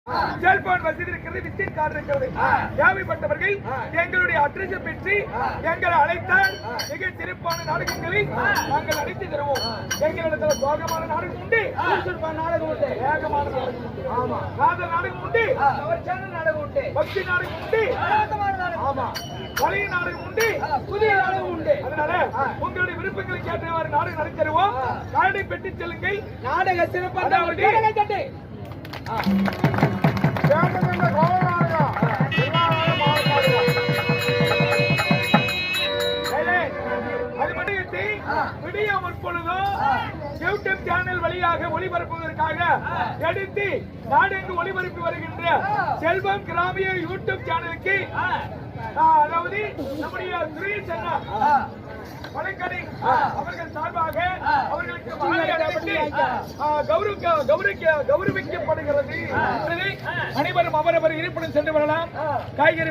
Cellphone வசதி இருக்கிறது, visit card இருக்கிறது. தேவைப்பட்டவர்கள் எங்களுடைய அட்ரஸ் பெற்று எங்களை அழைத்தால் மிக சிறப்பான நாடகங்களை நாங்கள் அழைத்து தருவோம். எங்களிடத்தில் சோகமான நாடகம் உண்டு, நாடகம் உண்டு, வேகமான நாடகம் உண்டு, ஆமா, காதல் நாடகம் உண்டு, நாடகம் உண்டு, பக்தி நாடகம் உண்டு, ஆமா, பழைய நாடகம் உண்டு, புதிய நாடகம் உண்டு. அதனால உங்களுடைய விருப்பங்களுக்கு ஏற்றவாறு நாடகம் நடத்தி தருவோம். கார்டை பெற்று செல்லுங்கள். நாடக சிறப்பான யூடியூப் சேனல் வழியாக ஒளிபரப்புவதற்காக எடுத்து நாடெங்கு ஒளிபரப்பி வருகின்ற செல்வம் கிராமிய யூடியூப் சேனலுக்கு, அதாவது நம்முடைய துறை சென்னா வழக்கடை அவர்கள் சார்பாக அவர்களுக்கு கௌரவிக்கப்படுகிறது. அனைவரும் அவரவர் இருப்பிடம் சென்று வரலாம். காய்கறி